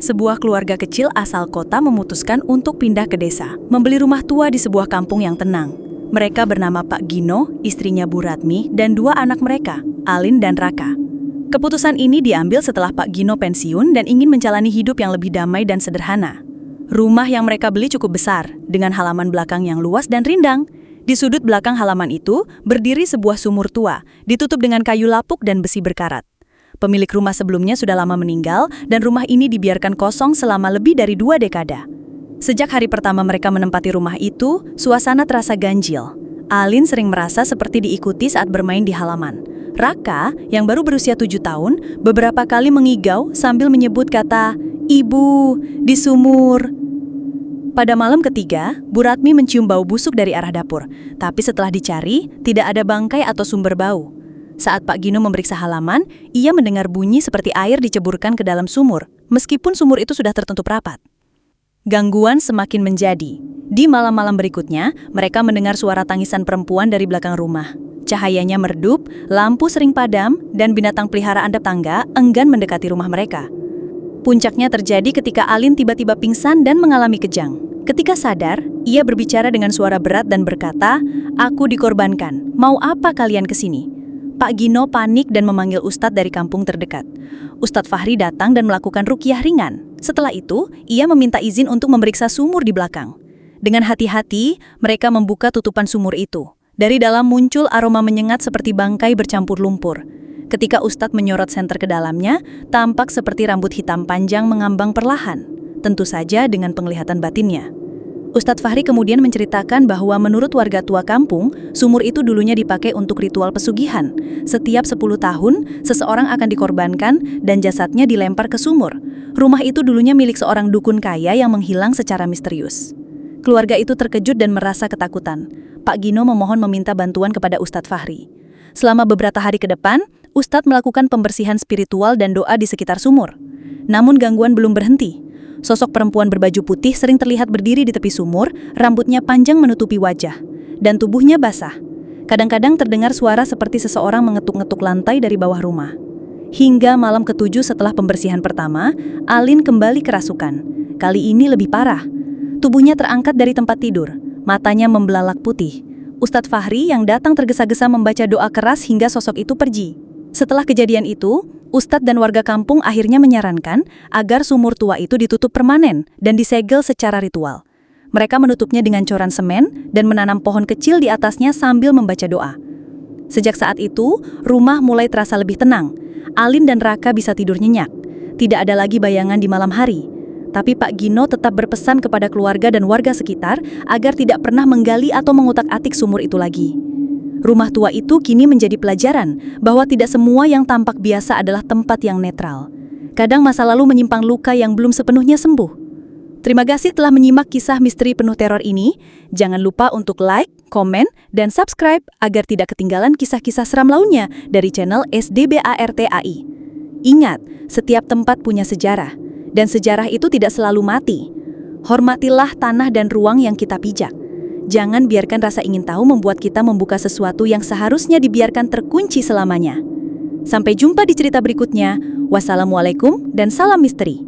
Sebuah keluarga kecil asal kota memutuskan untuk pindah ke desa, membeli rumah tua di sebuah kampung yang tenang. Mereka bernama Pak Gino, istrinya Bu Ratmi, dan dua anak mereka, Alin dan Raka. Keputusan ini diambil setelah Pak Gino pensiun dan ingin menjalani hidup yang lebih damai dan sederhana. Rumah yang mereka beli cukup besar, dengan halaman belakang yang luas dan rindang. Di sudut belakang halaman itu, berdiri sebuah sumur tua, ditutup dengan kayu lapuk dan besi berkarat. Pemilik rumah sebelumnya sudah lama meninggal dan rumah ini dibiarkan kosong selama lebih dari 2 dekada. Sejak hari pertama mereka menempati rumah itu, suasana terasa ganjil. Alin sering merasa seperti diikuti saat bermain di halaman. Raka, yang baru berusia 7 tahun, beberapa kali mengigau sambil menyebut kata, "Ibu, di sumur." Pada malam ketiga, Bu Ratmi mencium bau busuk dari arah dapur, tapi setelah dicari, tidak ada bangkai atau sumber bau. Saat Pak Gino memeriksa halaman, ia mendengar bunyi seperti air diceburkan ke dalam sumur, meskipun sumur itu sudah tertutup rapat. Gangguan semakin menjadi. Di malam-malam berikutnya, mereka mendengar suara tangisan perempuan dari belakang rumah. Cahayanya meredup, lampu sering padam, dan binatang peliharaan tetangga enggan mendekati rumah mereka. Puncaknya terjadi ketika Alin tiba-tiba pingsan dan mengalami kejang. Ketika sadar, ia berbicara dengan suara berat dan berkata, "Aku dikorbankan, mau apa kalian kesini?" Pak Gino panik dan memanggil ustadz dari kampung terdekat. Ustadz Fahri datang dan melakukan ruqyah ringan. Setelah itu, ia meminta izin untuk memeriksa sumur di belakang. Dengan hati-hati, mereka membuka tutupan sumur itu. Dari dalam muncul aroma menyengat seperti bangkai bercampur lumpur. Ketika ustadz menyorot senter ke dalamnya, tampak seperti rambut hitam panjang mengambang perlahan. Tentu saja dengan penglihatan batinnya. Ustadz Fahri kemudian menceritakan bahwa menurut warga tua kampung, sumur itu dulunya dipakai untuk ritual pesugihan. Setiap 10 tahun, seseorang akan dikorbankan dan jasadnya dilempar ke sumur. Rumah itu dulunya milik seorang dukun kaya yang menghilang secara misterius. Keluarga itu terkejut dan merasa ketakutan. Pak Gino memohon meminta bantuan kepada Ustadz Fahri. Selama beberapa hari ke depan, Ustadz melakukan pembersihan spiritual dan doa di sekitar sumur. Namun gangguan belum berhenti. Sosok perempuan berbaju putih sering terlihat berdiri di tepi sumur, rambutnya panjang menutupi wajah, dan tubuhnya basah. Kadang-kadang terdengar suara seperti seseorang mengetuk-ngetuk lantai dari bawah rumah. Hingga malam ke-7 setelah pembersihan pertama, Alin kembali kerasukan. Kali ini lebih parah. Tubuhnya terangkat dari tempat tidur, matanya membelalak putih. Ustadz Fahri yang datang tergesa-gesa membaca doa keras hingga sosok itu pergi. Setelah kejadian itu, Ustadz dan warga kampung akhirnya menyarankan agar sumur tua itu ditutup permanen dan disegel secara ritual. Mereka menutupnya dengan coran semen dan menanam pohon kecil di atasnya sambil membaca doa. Sejak saat itu, rumah mulai terasa lebih tenang. Alin dan Raka bisa tidur nyenyak. Tidak ada lagi bayangan di malam hari. Tapi Pak Gino tetap berpesan kepada keluarga dan warga sekitar agar tidak pernah menggali atau mengutak-atik sumur itu lagi. Rumah tua itu kini menjadi pelajaran bahwa tidak semua yang tampak biasa adalah tempat yang netral. Kadang masa lalu menyimpan luka yang belum sepenuhnya sembuh. Terima kasih telah menyimak kisah misteri penuh teror ini. Jangan lupa untuk like, komen, dan subscribe agar tidak ketinggalan kisah-kisah seram lainnya dari channel SDBARTAI. Ingat, setiap tempat punya sejarah, dan sejarah itu tidak selalu mati. Hormatilah tanah dan ruang yang kita pijak. Jangan biarkan rasa ingin tahu membuat kita membuka sesuatu yang seharusnya dibiarkan terkunci selamanya. Sampai jumpa di cerita berikutnya. Wassalamualaikum dan salam misteri.